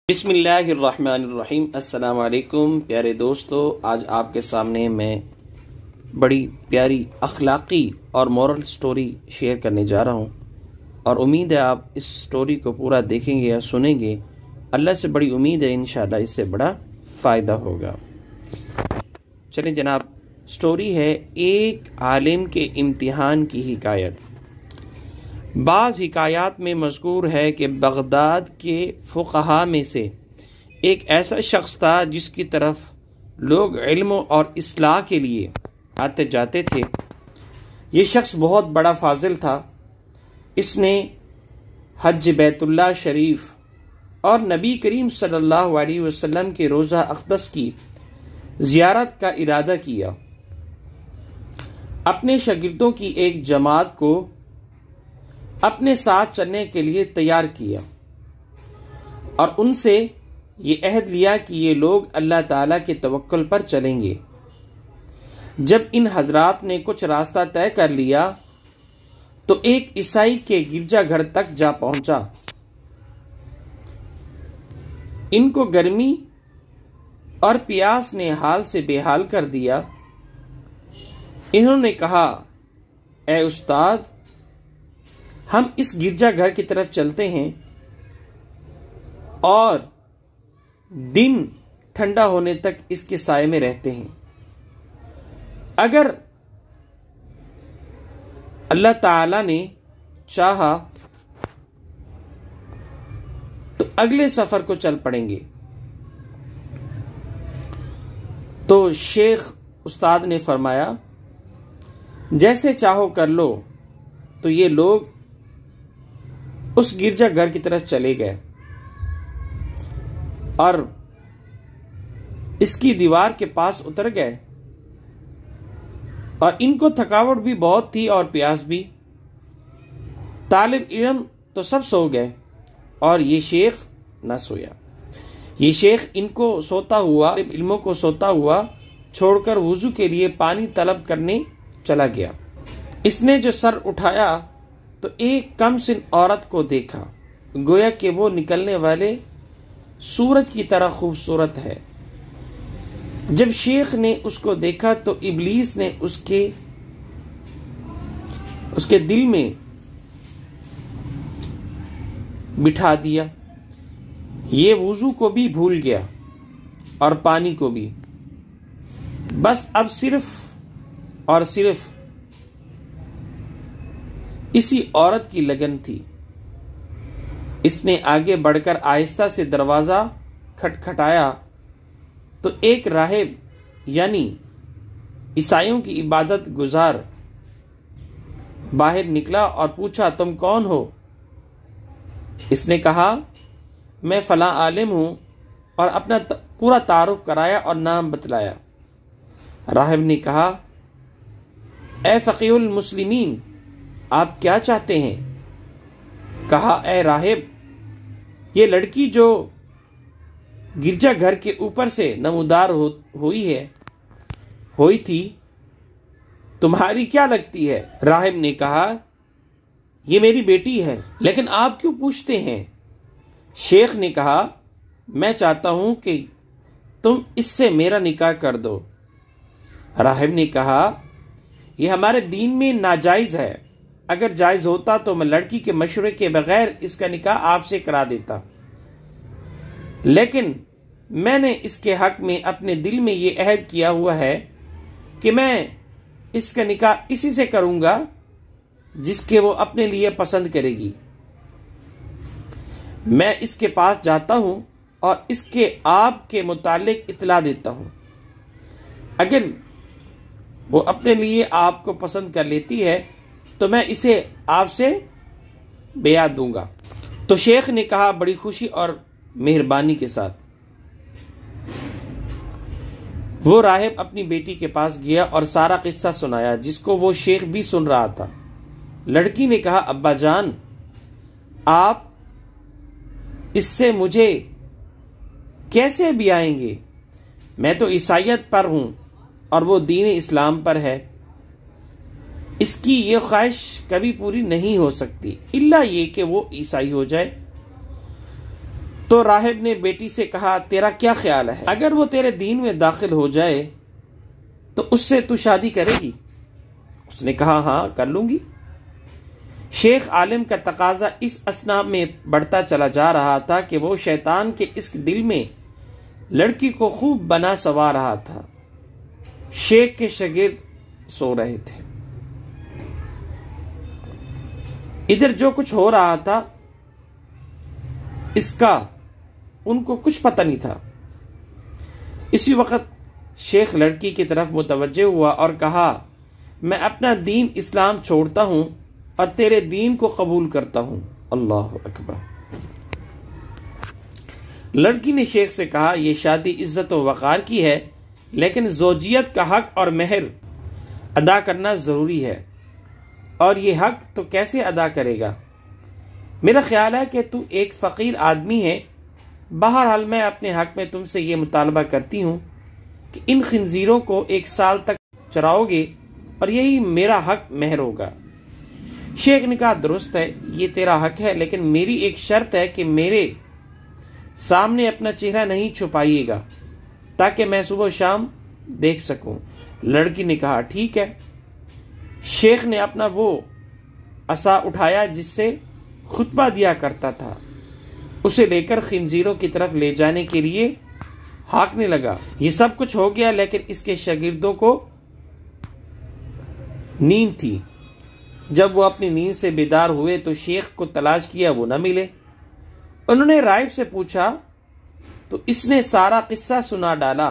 بسم اللہ الرحمن الرحیم۔ السلام علیکم پیارے دوستو، آج آپ کے سامنے میں بڑی پیاری اخلاقی اور مورل سٹوری شیئر کرنے جا رہا ہوں، اور امید ہے آپ اس سٹوری کو پورا دیکھیں گے یا سنیں گے۔ اللہ سے بڑی امید ہے انشاءاللہ اس سے بڑا فائدہ ہوگا۔ چلیں جناب، سٹوری ہے ایک عالم کے امتحان کی حکایت۔ بعض حکایات میں مذکور ہے کہ بغداد کے فقہاء میں سے ایک ایسا شخص تھا جس کی طرف لوگ علم اور اصلاح کے لیے آتے جاتے تھے۔ یہ شخص بہت بڑا فاضل تھا۔ اس نے حج بیت اللہ شریف اور نبی کریم صلی اللہ علیہ وسلم کے روضہ اقدس کی زیارت کا ارادہ کیا۔ اپنے شاگردوں کی ایک جماعت کو اپنے ساتھ چلنے کے لیے تیار کیا اور ان سے یہ عہد لیا کہ یہ لوگ اللہ تعالیٰ کے توکل پر چلیں گے۔ جب ان حضرات نے کچھ راستہ طے کر لیا تو ایک عیسائی کے گرجا گھر تک جا پہنچا۔ ان کو گرمی اور پیاس نے حال سے بے حال کر دیا۔ انہوں نے کہا، اے استاد، ہم اس گرجا گھر کی طرف چلتے ہیں اور دن ٹھنڈا ہونے تک اس کے سائے میں رہتے ہیں۔ اگر اللہ تعالی نے چاہا تو اگلے سفر کو چل پڑیں گے۔ تو شیخ استاد نے فرمایا، جیسے چاہو کر لو۔ تو یہ لوگ اس گرجا گھر کی طرف چلے گئے اور اس کی دیوار کے پاس اتر گئے، اور ان کو تھکاوٹ بھی بہت تھی اور پیاس بھی۔ طالب علم تو سب سو گئے اور یہ شیخ نہ سویا۔ یہ شیخ ان کو سوتا ہوا، طالب علموں کو سوتا ہوا چھوڑ کر وضو کے لیے پانی طلب کرنے چلا گیا۔ اس نے جو سر اٹھایا تو ایک کم سن عورت کو دیکھا، گویا کہ وہ نکلنے والے سورج کی طرح خوبصورت ہے۔ جب شیخ نے اس کو دیکھا تو ابلیس نے اس کے دل میں بٹھا دیا۔ یہ وضو کو بھی بھول گیا اور پانی کو بھی۔ بس اب صرف اور صرف اسی عورت کی لگن تھی۔ اس نے آگے بڑھ کر آہستہ سے دروازہ کھٹکھٹایا تو ایک راہب یعنی عیسائیوں کی عبادت گزار باہر نکلا اور پوچھا، تم کون ہو؟ اس نے کہا، میں فلاں عالم ہوں، اور اپنا پورا تعارف کرایا اور نام بتلایا۔ راہب نے کہا، اے فقیہ المسلمین، آپ کیا چاہتے ہیں؟ کہا، اے راہب، یہ لڑکی جو گرجا گھر کے اوپر سے نمودار ہوئی تھی، تمہاری کیا لگتی ہے؟ راہب نے کہا، یہ میری بیٹی ہے۔ لیکن آپ کیوں پوچھتے ہیں؟ شیخ نے کہا، میں چاہتا ہوں کہ تم اس سے میرا نکاح کر دو۔ راہب نے کہا، یہ ہمارے دین میں ناجائز ہے۔ اگر جائز ہوتا تو میں لڑکی کے مشورے کے بغیر اس کا نکاح آپ سے کرا دیتا، لیکن میں نے اس کے حق میں اپنے دل میں یہ عہد کیا ہوا ہے کہ میں اس کا نکاح اسی سے کروں گا جس کے وہ اپنے لیے پسند کرے گی۔ میں اس کے پاس جاتا ہوں اور اس کے آپ کے متعلق اطلاع دیتا ہوں۔ اگر وہ اپنے لیے آپ کو پسند کر لیتی ہے تو میں اسے آپ سے بیعت دوں گا۔ تو شیخ نے کہا، بڑی خوشی اور مہربانی کے ساتھ۔ وہ راہب اپنی بیٹی کے پاس گیا اور سارا قصہ سنایا، جس کو وہ شیخ بھی سن رہا تھا۔ لڑکی نے کہا، ابا جان، آپ اس سے مجھے کیسے بھی آئیں گے؟ میں تو عیسائیت پر ہوں اور وہ دین اسلام پر ہے۔ اس کی یہ خواہش کبھی پوری نہیں ہو سکتی الا یہ کہ وہ عیسائی ہو جائے۔ تو راہب نے بیٹی سے کہا تیرا کیا خیال ہے؟ اگر وہ تیرے دین میں داخل ہو جائے تو اس سے تو شادی کرے گی؟ اس نے کہا ہاں کر لوں گی۔ شیخ عالم کا تقاضا اس اثنا میں بڑھتا چلا جا رہا تھا کہ وہ شیطان کے اس دل میں لڑکی کو خوب بنا سوا رہا تھا۔ شیخ کے شاگرد سو رہے تھے۔ ادھر جو کچھ ہو رہا تھا اس کا ان کو کچھ پتہ نہیں تھا۔ اسی وقت شیخ لڑکی کی طرف متوجہ ہوا اور کہا میں اپنا دین اسلام چھوڑتا ہوں اور تیرے دین کو قبول کرتا ہوں۔ اللہ اکبر۔ لڑکی نے شیخ سے کہا یہ شادی عزت و وقار کی ہے لیکن زوجیت کا حق اور مہر ادا کرنا ضروری ہے، اور یہ حق تو کیسے ادا کرے گا؟ میرا خیال ہے کہ تو ایک فقیر آدمی ہے، بہرحال میں اپنے حق میں تم سے یہ مطالبہ کرتی ہوں کہ ان خنزیروں کو 1 سال تک چراؤ گے اور یہی میرا حق مہر ہوگا۔ شیخ نے کہا درست ہے، یہ تیرا حق ہے، لیکن میری ایک شرط ہے کہ میرے سامنے اپنا چہرہ نہیں چھپائیے گا تاکہ میں صبح و شام دیکھ سکوں۔ لڑکی نے کہا ٹھیک ہے۔ شیخ نے اپنا وہ عصا اٹھایا جس سے خطبہ دیا کرتا تھا، اسے لے کر خنزیروں کی طرف لے جانے کے لیے ہانکنے لگا۔ یہ سب کچھ ہو گیا لیکن اس کے شاگردوں کو نیند تھی۔ جب وہ اپنی نیند سے بیدار ہوئے تو شیخ کو تلاش کیا، وہ نہ ملے۔ انہوں نے راہب سے پوچھا تو اس نے سارا قصہ سنا ڈالا۔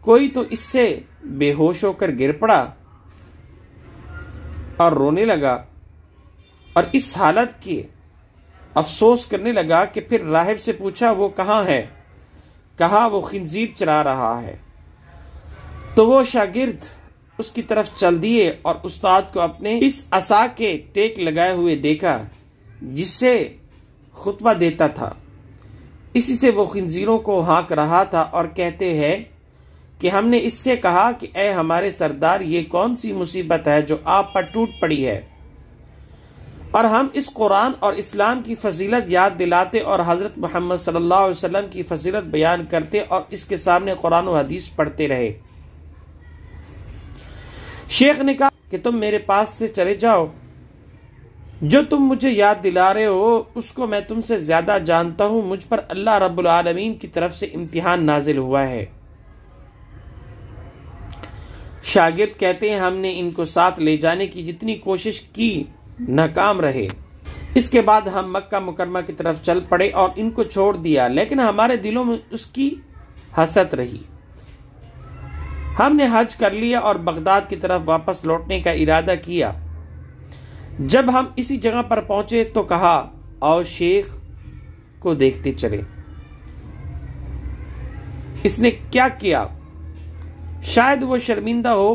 کوئی تو اس سے بے ہوش ہو کر گر پڑا اور رونے لگا اور اس حالت کے افسوس کرنے لگا کہ پھر راہب سے پوچھا وہ کہاں ہے؟ کہا وہ خنزیر چرا رہا ہے۔ تو وہ شاگرد اس کی طرف چل دیے اور استاد کو اپنے اس عصا کے ٹیک لگائے ہوئے دیکھا جس سے خطبہ دیتا تھا، اسی سے وہ خنزیروں کو ہانک رہا تھا اور کہتے ہیں کہ ہم نے اس سے کہا کہ اے ہمارے سردار یہ کون سی مصیبت ہے جو آپ پر ٹوٹ پڑی ہے، اور ہم اس قرآن اور اسلام کی فضیلت یاد دلاتے اور حضرت محمد صلی اللہ علیہ وسلم کی فضیلت بیان کرتے اور اس کے سامنے قرآن و حدیث پڑھتے رہے۔ شیخ نے کہا کہ تم میرے پاس سے چلے جاؤ، جو تم مجھے یاد دلا رہے ہو اس کو میں تم سے زیادہ جانتا ہوں، مجھ پر اللہ رب العالمین کی طرف سے امتحان نازل ہوا ہے۔ شاگرد کہتے ہیں ہم نے ان کو ساتھ لے جانے کی جتنی کوشش کی ناکام رہے۔ اس کے بعد ہم مکہ مکرمہ کی طرف چل پڑے اور ان کو چھوڑ دیا، لیکن ہمارے دلوں میں اس کی حسرت رہی۔ ہم نے حج کر لیا اور بغداد کی طرف واپس لوٹنے کا ارادہ کیا۔ جب ہم اسی جگہ پر پہنچے تو کہا آؤ شیخ کو دیکھتے چلے، اس نے کیا کیا؟ شاید وہ شرمندہ ہو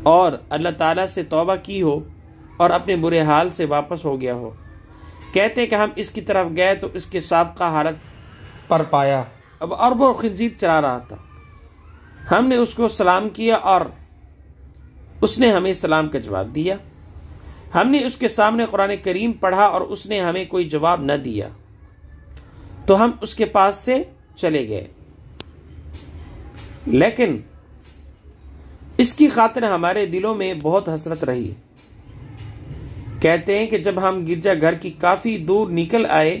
اور اللہ تعالیٰ سے توبہ کی ہو اور اپنے برے حال سے واپس ہو گیا ہو۔ کہتے کہ ہم اس کی طرف گئے تو اس کے سابقہ حالت پر پایا اور وہ خنزیر چرا رہا تھا۔ ہم نے اس کو سلام کیا اور اس نے ہمیں سلام کا جواب دیا۔ ہم نے اس کے سامنے قرآن کریم پڑھا اور اس نے ہمیں کوئی جواب نہ دیا، تو ہم اس کے پاس سے چلے گئے، لیکن اس کی خاطر ہمارے دلوں میں بہت حسرت رہی۔ کہتے ہیں کہ جب ہم گرجا گھر کی کافی دور نکل آئے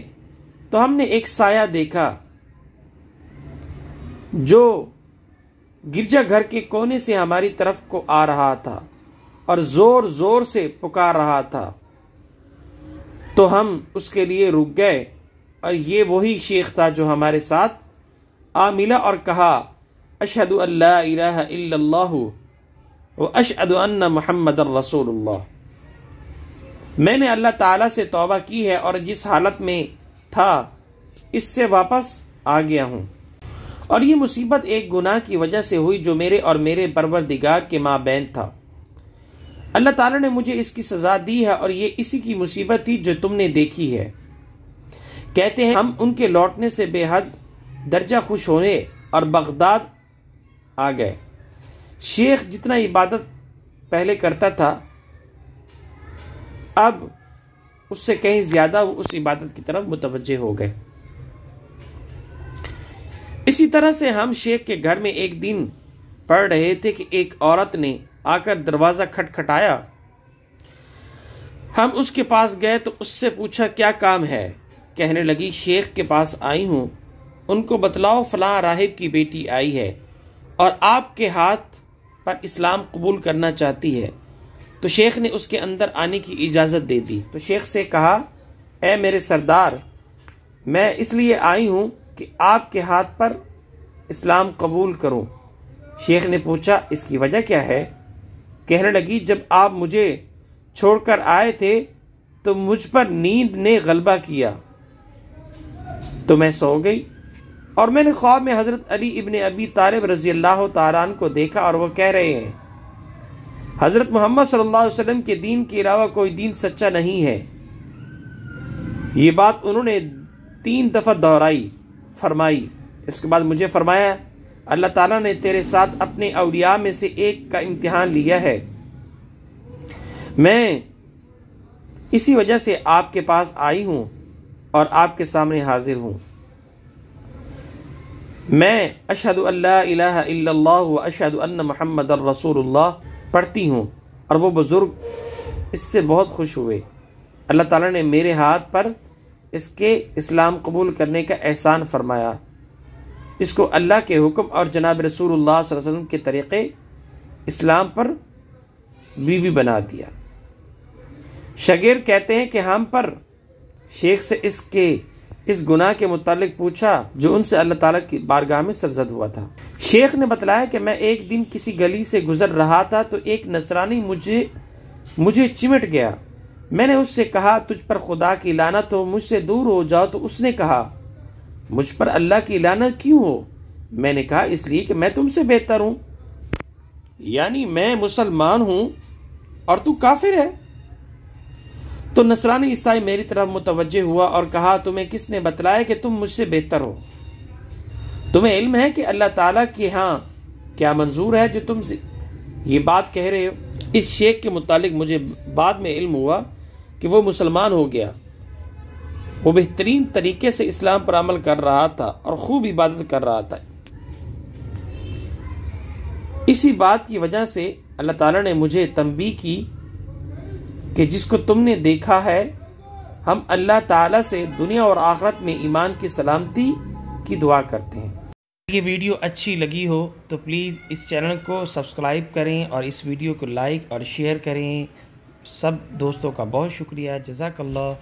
تو ہم نے ایک سایہ دیکھا جو گرجا گھر کے کونے سے ہماری طرف کو آ رہا تھا اور زور زور سے پکار رہا تھا، تو ہم اس کے لیے رک گئے، اور یہ وہی شیخ تھا جو ہمارے ساتھ آ ملا اور کہا اشہد ان لا الہ الا اللہ واشہد ان محمد رسول اللہ۔ میں نے اللہ تعالیٰ سے توبہ کی ہے اور جس حالت میں تھا اس سے واپس آ گیا ہوں، اور یہ مصیبت ایک گناہ کی وجہ سے ہوئی جو میرے اور میرے پروردگار کے مابین تھا۔ اللہ تعالیٰ نے مجھے اس کی سزا دی ہے اور یہ اسی کی مصیبت تھی جو تم نے دیکھی ہے۔ کہتے ہیں ہم ان کے لوٹنے سے بے حد درجہ خوش ہونے اور بغداد آ گئے۔ شیخ جتنا عبادت پہلے کرتا تھا اب اس سے کہیں زیادہ وہ اس عبادت کی طرف متوجہ ہو گئے۔ اسی طرح سے ہم شیخ کے گھر میں ایک دن پڑھ رہے تھے کہ ایک عورت نے آ کر دروازہ کھٹکھٹایا۔ ہم اس کے پاس گئے تو اس سے پوچھا کیا کام ہے؟ کہنے لگی شیخ کے پاس آئی ہوں، ان کو بتلاؤ فلاں راہب کی بیٹی آئی ہے اور آپ کے ہاتھ پر اسلام قبول کرنا چاہتی ہے۔ تو شیخ نے اس کے اندر آنے کی اجازت دے دی۔ تو شیخ سے کہا اے میرے سردار، میں اس لیے آئی ہوں کہ آپ کے ہاتھ پر اسلام قبول کروں۔ شیخ نے پوچھا اس کی وجہ کیا ہے؟ کہنے لگی جب آپ مجھے چھوڑ کر آئے تھے تو مجھ پر نیند نے غلبہ کیا تو میں سو گئی، اور میں نے خواب میں حضرت علی ابن ابی طالب رضی اللہ تعالیٰ عنہ کو دیکھا اور وہ کہہ رہے ہیں حضرت محمد صلی اللہ علیہ وسلم کے دین کے علاوہ کوئی دین سچا نہیں ہے۔ یہ بات انہوں نے 3 دفعہ دہرائی فرمائی۔ اس کے بعد مجھے فرمایا اللہ تعالیٰ نے تیرے ساتھ اپنے اولیاء میں سے ایک کا امتحان لیا ہے، میں اسی وجہ سے آپ کے پاس آئی ہوں اور آپ کے سامنے حاضر ہوں۔ میں اشہد ان لا الہ الا اللہ و اشہد ان محمد الرسول اللہ پڑھتی ہوں، اور وہ بزرگ اس سے بہت خوش ہوئے۔ اللہ تعالیٰ نے میرے ہاتھ پر اس کے اسلام قبول کرنے کا احسان فرمایا، اس کو اللہ کے حکم اور جناب رسول اللہ صلی اللہ علیہ وسلم کے طریقے اسلام پر بیوی بنا دیا۔ شاگرد کہتے ہیں کہ ہم پر شیخ سے اس گناہ کے متعلق پوچھا جو ان سے اللہ تعالیٰ کی بارگاہ میں سرزد ہوا تھا۔ شیخ نے بتلایا کہ میں ایک دن کسی گلی سے گزر رہا تھا تو ایک نصرانی مجھے چمٹ گیا۔ میں نے اس سے کہا تجھ پر خدا کی لعنت ہو، مجھ سے دور ہو جاؤ۔ تو اس نے کہا مجھ پر اللہ کی لعنت کیوں ہو؟ میں نے کہا اس لیے کہ میں تم سے بہتر ہوں، یعنی میں مسلمان ہوں اور تو کافر ہے۔ تو نصرانی عیسائی میری طرف متوجہ ہوا اور کہا تمہیں کس نے بتلایا کہ تم مجھ سے بہتر ہو؟ تمہیں علم ہے کہ اللہ تعالیٰ کے ہاں کیا منظور ہے جو تم سے یہ بات کہہ رہے ہو؟ اس شیخ کے متعلق مجھے بعد میں علم ہوا کہ وہ مسلمان ہو گیا۔ وہ بہترین طریقے سے اسلام پر عمل کر رہا تھا اور خوب عبادت کر رہا تھا۔ اسی بات کی وجہ سے اللہ تعالیٰ نے مجھے تنبیہ کی کہ جس کو تم نے دیکھا ہے، ہم اللہ تعالیٰ سے دنیا اور آخرت میں ایمان کی سلامتی کی دعا کرتے ہیں۔ یہ ویڈیو اچھی لگی ہو تو پلیز اس چینل کو سبسکرائب کریں اور اس ویڈیو کو لائک اور شیئر کریں۔ سب دوستوں کا بہت شکریہ، جزاک اللہ۔